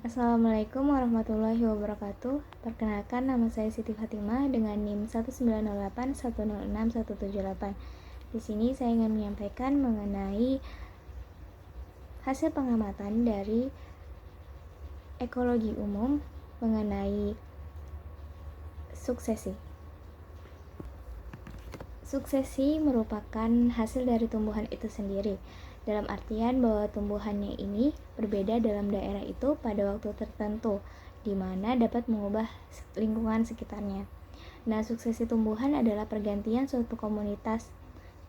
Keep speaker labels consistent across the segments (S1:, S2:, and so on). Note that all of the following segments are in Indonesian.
S1: Assalamualaikum warahmatullahi wabarakatuh. Perkenalkan, nama saya Siti Fatimah dengan NIM 19081061178. Di sini saya ingin menyampaikan mengenai hasil pengamatan dari ekologi umum mengenai suksesi. Suksesi merupakan hasil dari tumbuhan itu sendiri, dalam artian bahwa tumbuhannya ini berbeda dalam daerah itu pada waktu tertentu, di mana dapat mengubah lingkungan sekitarnya. Nah, suksesi tumbuhan adalah pergantian suatu komunitas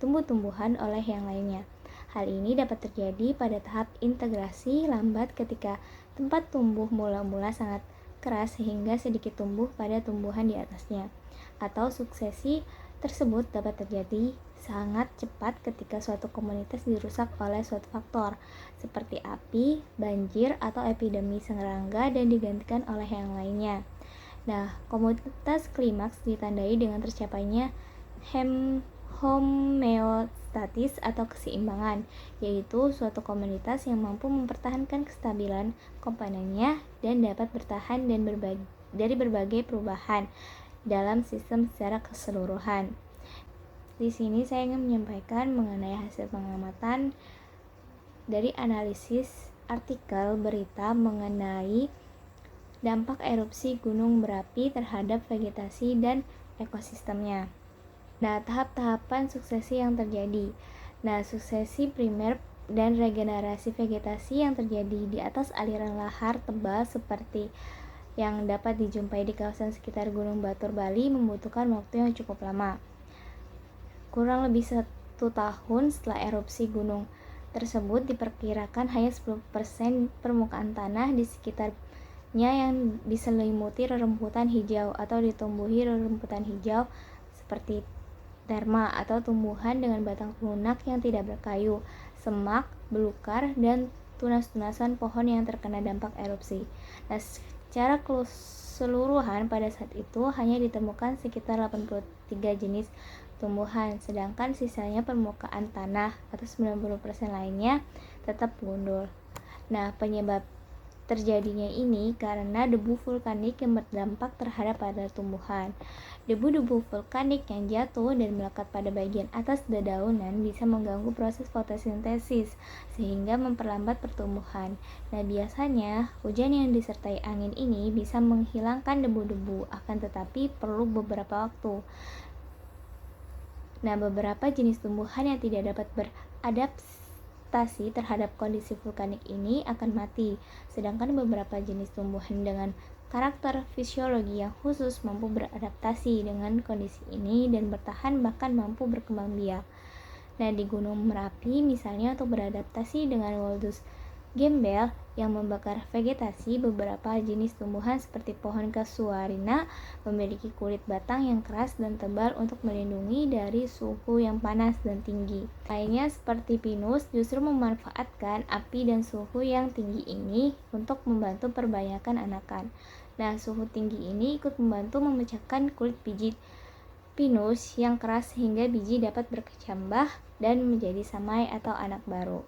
S1: tumbuh-tumbuhan oleh yang lainnya. Hal ini dapat terjadi pada tahap integrasi lambat ketika tempat tumbuh mula-mula sangat keras sehingga sedikit tumbuh pada tumbuhan di atasnya. Atau suksesi tersebut dapat terjadi sangat cepat ketika suatu komunitas dirusak oleh suatu faktor seperti api, banjir, atau epidemi serangga dan digantikan oleh yang lainnya. Nah, komunitas klimaks ditandai dengan tercapainya homeostatis atau keseimbangan, yaitu suatu komunitas yang mampu mempertahankan kestabilan komponennya dan dapat bertahan dan dari berbagai perubahan dalam sistem secara keseluruhan. Di sini saya ingin menyampaikan mengenai hasil pengamatan dari analisis artikel berita mengenai dampak erupsi gunung berapi terhadap vegetasi dan ekosistemnya. Nah, tahap-tahapan suksesi yang terjadi. Nah, suksesi primer dan regenerasi vegetasi yang terjadi di atas aliran lahar tebal seperti yang dapat dijumpai di kawasan sekitar Gunung Batur, Bali membutuhkan waktu yang cukup lama. Kurang lebih 1 tahun setelah erupsi gunung tersebut diperkirakan hanya 10% permukaan tanah di sekitarnya yang diselimuti rerumputan hijau atau ditumbuhi rerumputan hijau seperti terma atau tumbuhan dengan batang lunak yang tidak berkayu, semak, belukar, dan tunas-tunasan pohon yang terkena dampak erupsi. Nah, secara keseluruhan pada saat itu hanya ditemukan sekitar 83 jenis tumbuhan, sedangkan sisanya permukaan tanah atau 90% lainnya tetap gundul. Nah, penyebab terjadinya ini karena debu vulkanik yang berdampak terhadap pada tumbuhan. Debu-debu vulkanik yang jatuh dan melekat pada bagian atas dedaunan bisa mengganggu proses fotosintesis sehingga memperlambat pertumbuhan. Nah, biasanya hujan yang disertai angin ini bisa menghilangkan debu-debu, akan tetapi perlu beberapa waktu. Nah, beberapa jenis tumbuhan yang tidak dapat beradaptasi terhadap kondisi vulkanik ini akan mati, sedangkan beberapa jenis tumbuhan dengan karakter fisiologi yang khusus mampu beradaptasi dengan kondisi ini dan bertahan bahkan mampu berkembang biak. Nah, di Gunung Merapi misalnya untuk beradaptasi dengan Wildus gembel yang membakar vegetasi, beberapa jenis tumbuhan seperti pohon casuarina memiliki kulit batang yang keras dan tebal untuk melindungi dari suhu yang panas dan tinggi. Lainnya seperti pinus justru memanfaatkan api dan suhu yang tinggi ini untuk membantu perbanyakan anakan. Nah, suhu tinggi ini ikut membantu memecahkan kulit biji pinus yang keras sehingga biji dapat berkecambah dan menjadi samai atau anak baru.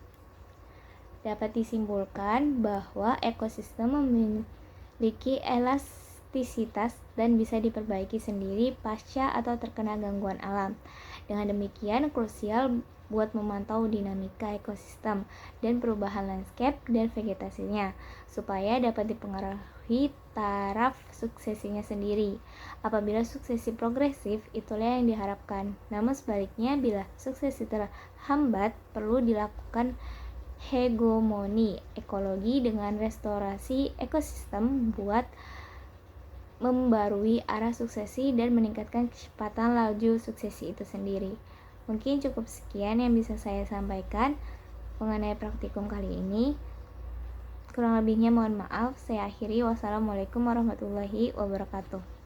S1: Dapat disimpulkan bahwa ekosistem memiliki elastisitas dan bisa diperbaiki sendiri pasca atau terkena gangguan alam. Dengan demikian, krusial buat memantau dinamika ekosistem dan perubahan landscape dan vegetasinya, supaya dapat dipengaruhi taraf suksesinya sendiri. Apabila suksesi progresif, itulah yang diharapkan. Namun sebaliknya, bila suksesi terhambat, perlu dilakukan hegemoni ekologi dengan restorasi ekosistem buat membarui arah suksesi dan meningkatkan kecepatan laju suksesi itu sendiri. Mungkin cukup sekian yang bisa saya sampaikan mengenai praktikum kali ini. Kurang lebihnya mohon maaf. Saya akhiri. Wassalamualaikum warahmatullahi wabarakatuh.